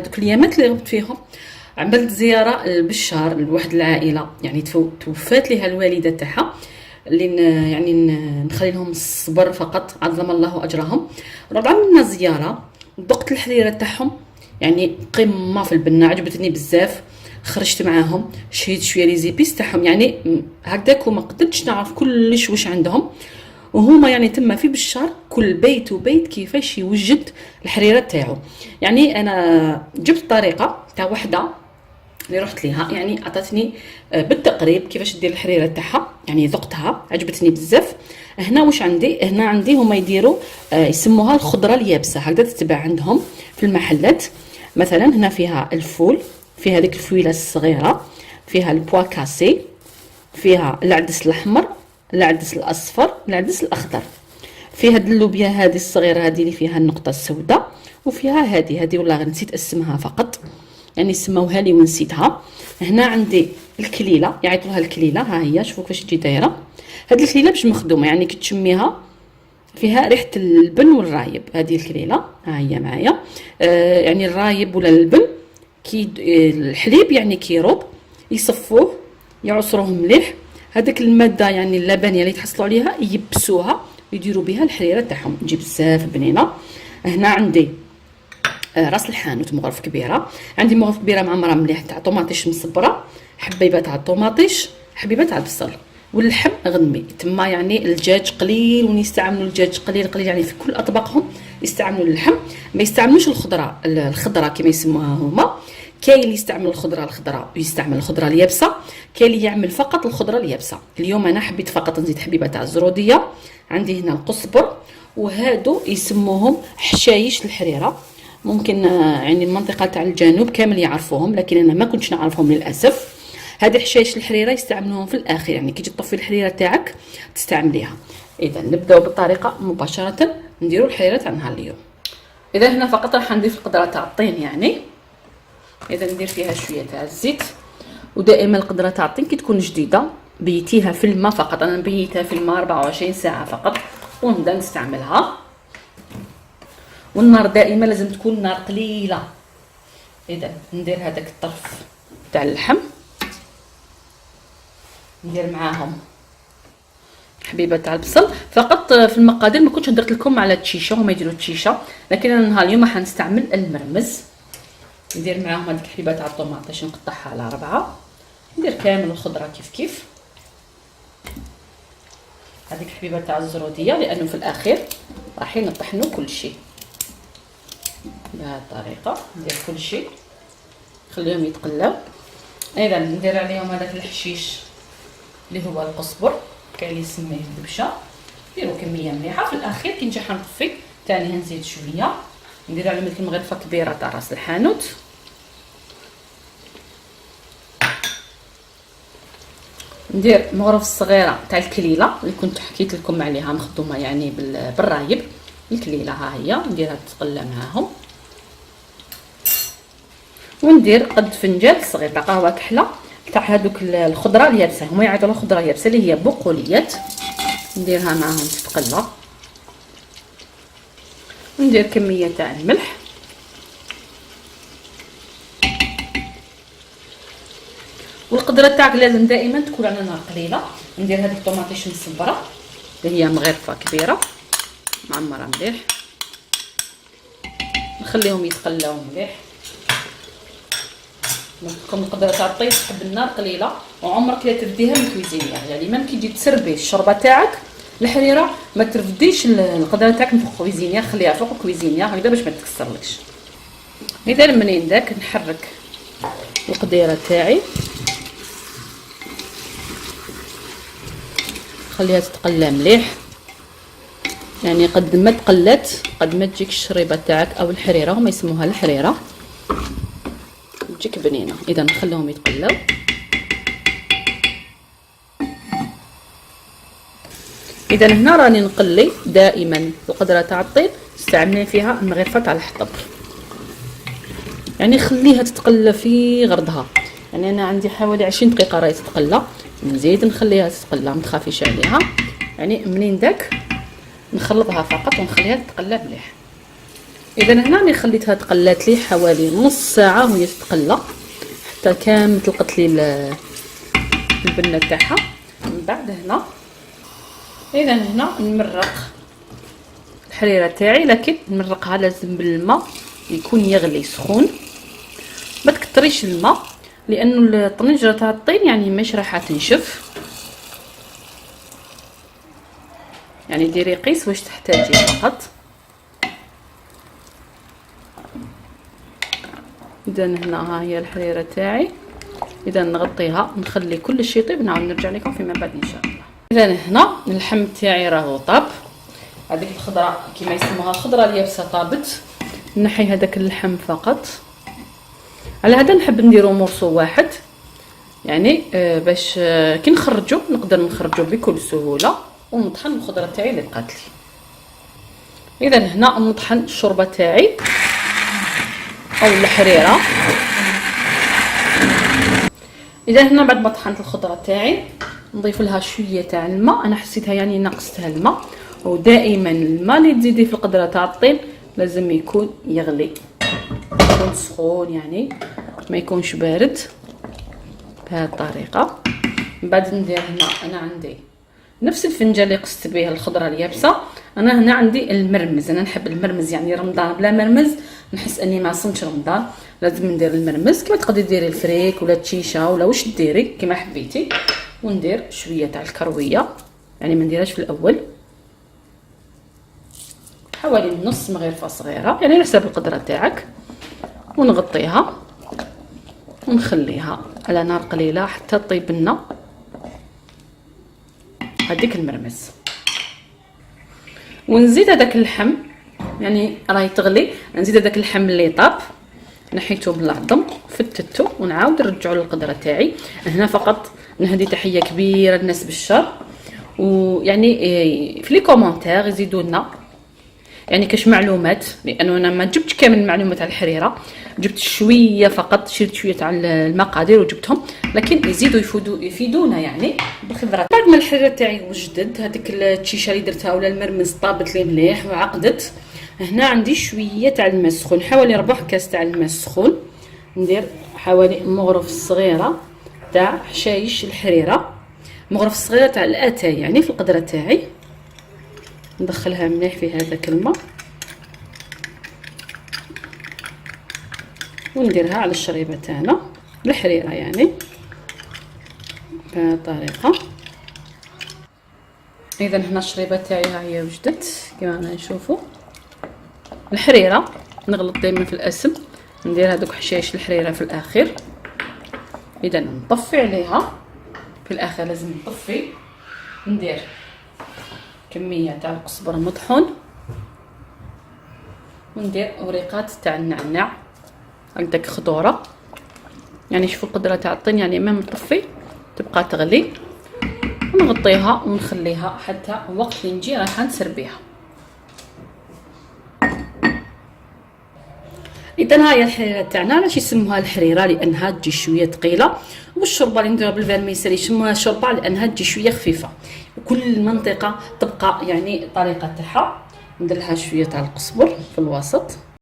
دوك الايامات اللي غبت فيهم عملت زياره لبشار لواحد العائله، يعني توفات ليها الوالده تاعها، اللي يعني نخلي لهم الصبر فقط، عظم الله اجرهم. رحنا عملنا زياره، ذقت الحريره تاعهم، يعني قمه في البنه، عجبتني بزاف. خرجت معاهم، شهيت شويه لي زيبيس تاعهم، يعني هكذاك، وما قدرتش نعرف كلش واش عندهم. وهما يعني تما في بشار كل بيت وبيت كيفاش يوجد الحريره تاعو. يعني انا جبت طريقه تاع وحده اللي رحت ليها، يعني عطاتني بالتقريب كيفاش دير الحريره تاعها، يعني ذقتها عجبتني بزاف. هنا واش عندي؟ هنا عندي هما يديروا يسموها الخضره اليابسه، هكذا تتباع عندهم في المحلات. مثلا هنا فيها الفول، فيها ديك الفويله الصغيره، فيها البوا كاسي، فيها العدس الاحمر، العدس الاصفر، العدس الاخضر، فيها اللوبيا هذه الصغيره هذه اللي فيها النقطه السوداء، وفيها هذه والله نسيت اسمها فقط، يعني سموها لي ونسيتها. هنا عندي الكليله، يعيطوا لها الكليله، ها هي شوفوا كيفاش تجي دايره. هذه الكليله باش مخدومه، يعني كي تشميها فيها ريحه البن والرايب. هذه الكليله ها هي معايا، يعني الرايب ولا البن، كي الحليب يعني كيروب، يصفوه يعصروه مليح، هذاك الماده يعني اللبنيه اللي تحصلوا عليها يبسوها ويديروا بها الحريره تاعهم، تجي بزاف بنينه. هنا عندي راس الحانوت، مغرف كبيره، عندي مغرف كبيره معمره مليح تاع طوماطيش مصبره، حبيبه تاع الطوماطيش، حبيبه تاع البصل، واللحم غنمي تما. يعني الدجاج قليل، ويستعملوا الدجاج قليل يعني في كل اطباقهم يستعملوا اللحم، ما يستعملوش الخضره كما يسموها هما. كاين اللي يستعمل الخضره ويستعمل الخضره اليابسه، كاين اللي يعمل فقط الخضره اليابسه. اليوم انا حبيت فقط نزيد حبيبه تاع الزروديه، عندي هنا القزبر، وهادو يسموهم حشايش الحريره. ممكن يعني المنطقه تاع الجنوب كامل يعرفوهم، لكن انا ما كنتش نعرفهم للاسف. هذه حشايش الحريره يستعملوهم في الاخير، يعني كي تجي تطفي الحريره تاعك تستعمليها. اذا نبداو بالطريقه مباشره، نديروا الحريره تاع نهار اليوم. اذا هنا فقط راح نضيف القدره تاع الطين، يعني اذا ندير فيها شويه تاع الزيت. ودائما القدره تاع الطين كي تكون جديده بيتيها في الماء فقط، انا نبيتها في الماء 24 ساعه فقط ونبدا نستعملها. والنار دائما لازم تكون نار قليله. اذا ندير هذاك الطرف تاع اللحم، ندير معاهم حبيبه تاع البصل فقط. في المقادير ما كنتش درت لكم على التشيشه، هما يديروا التشيشه، لكن انا نهار اليوم راح نستعمل المرمز. ندير معاهم هذيك حبيبه تاع الطوماطيش، نقطعها على 4، ندير كامل الخضره كيف هذيك حبيبه تاع الزروديه، لانه في الاخير راح نطحنوا كل شيء بهذه الطريقه. ندير كل شيء نخليهم يتقلاو. ايضا ندير عليهم هذاك الحشيش اللي هو القزبر، كاين اللي يسميه الدبشه، نديروا كميه مليحه. في الاخير كي نجي نطفي ثاني نزيد شويه، ندير على مثل مغرفه كبيره تاع راس الحانوت، ندير مغرف صغيره تاع الكليله اللي كنت حكيت لكم عليها، مخدومه يعني بالرايب. الكليله ها هي نديرها تتقلى معاهم، وندير قد فنجان صغير تاع قهوه كحله تاع هذوك الخضره اليابسه، هما يعيطوا لها خضره يابسه اللي هي بقوليات، نديرها معاهم تتقلى. ندير كميه تاع الملح، والقدره تاعك لازم دائما تكون على نار قليله. ندير هذيك الطوماطيش مصبره اللي هي مغرفه كبيره معمره مليح، نخليهم يتقلاو مليح. نقولكم القدره تاع الطيب تحب النار قليله، وعمرك لا ترديها من الكويزينيير، يعني ميم كي تجي تسربي الشوربه تاعك الحريره ما ترفديش القدره تاعك من الكويزينيير، خليها فوق الكويزينيير هكذا باش ما تكسرلكش. اذا منين داك نحرك القديره تاعي، خليها تتقلى مليح، يعني قد ما تقلات قد ما تجيك الشريبه تاعك او الحريره، هما يسموها الحريره، تجيك بنينه. اذا نخليهم يتقلاو. اذا هنا راني نقلي دائما القدره تاع الطيب استعملين فيها المغرفه تاع الحطب، يعني خليها تتقلى في غرضها. يعني انا عندي حوالي 20 دقيقه راهي تتقلى، نزيد نخليها تتقلى، ما تخافيش عليها. يعني منين داك نخلطها فقط ونخليها تتقلى مليح. اذا هنا راني خليتها تقلات لي حوالي نص ساعه وهي تتقلى حتى كامل طلقت لي البنه تاعها. من بعد هنا اذا هنا نمرق الحريره تاعي، لكن نمرقها لازم بالماء يكون يغلي سخون، ما تكتريش الماء لانه الطنجره تاع الطين يعني مش راح تنشف. يعني ديري قيس واش تحتاجي فقط. اذا هنا ها هي الحريره تاعي، اذا نغطيها نخلي كل شيء يطيب، نعاود نرجع لكم فيما بعد ان شاء الله. اذا هنا اللحم تاعي راهو طاب، هذيك الخضره كما يسموها الخضره اليابسه طابت، نحي هذاك اللحم فقط. على هذا نحب نديرو مرصو واحد، يعني باش كي نخرجو نقدر نخرجو بكل سهوله ونطحن الخضره تاعي اللي بقات لي. اذا هنا نطحن الشوربه تاعي او الحريره. اذا هنا بعد ما طحنت الخضره تاعي نضيف لها شويه تاع الماء، انا حسيتها يعني نقصتها الماء، ودائما الماء اللي تزيدي في القدره تاع الطين لازم يكون يغلي، يكون سخون يعني ما يكونش بارد بهذه الطريقه. من بعد ندير هنا انا عندي نفس الفنجان اللي قصت به الخضره اليابسه، انا هنا عندي المرمز، انا نحب المرمز يعني رمضان بلا مرمز نحس اني ما صمتش رمضان، لازم ندير المرمز. كما تقدري ديري الفريك ولا التشيشه ولا واش ديري كما حبيتي، وندير شويه تاع الكرويه يعني ما نديرهاش في الاول، حوالي نص مغرفه صغيره يعني على حسب القدره تاعك، ونغطيها ونخليها على نار قليله حتى تطيب لنا هذيك المرمز. ونزيد هذاك اللحم يعني راهي تغلي، نزيد هذاك اللحم اللي طاب نحيته من العظم فتتو ونعاود نرجعو للقدره تاعي. هنا فقط نهدي تحيه كبيره للناس بالشر، ويعني في لي كومونتير يزيدوا لنا يعني كاش معلومات، لانه انا ما جبتش كامل المعلومات على الحريره، جبت شويه فقط، شلت شويه تاع المقادير وجبتهم، لكن يزيدوا يفيدونا يعني بالخبره. بعد ما الحريره تاعي وجدت هذيك التشيشه اللي درتها ولا المرمز طابت لي مليح وعقدت، هنا عندي شويه تاع الماء السخون، حوالي ربع كاس تاع الماء السخون، ندير حوالي مغرف صغيره تاع حشايش الحريره، مغرف صغيره تاع الاتاي يعني في القدره تاعي، ندخلها مليح في هذاك الماء ونديرها على الشريبه تاعنا الحريره يعني بهذه الطريقه. اذا هنا الشريبه تاعي ها هي وجدت كما نشوفوا. الحريره نغلط دائما في الاسم، ندير هذوك حشايش الحريره في الاخير. اذا نطفي عليها في الاخير، لازم نطفي. ندير كميه تاع القزبر المطحون، وندير وريقات تاع النعناع هكداك خضوره، يعني شوفوا القدره تاع الطين يعني ما نطفي تبقى تغلي، ونغطيها ونخليها حتى وقت اللي نجي راح نسربيها. اذا هاي الحريره تاعنا علاش يسموها الحريره؟ لانها تجي شويه ثقيله، والشوربه اللي نديروها بالفرميسيل يسموها شوربه لانها تجي شويه خفيفه، وكل منطقه تبقى يعني الطريقه تاعها. ندير لها شويه تاع القزبر في الوسط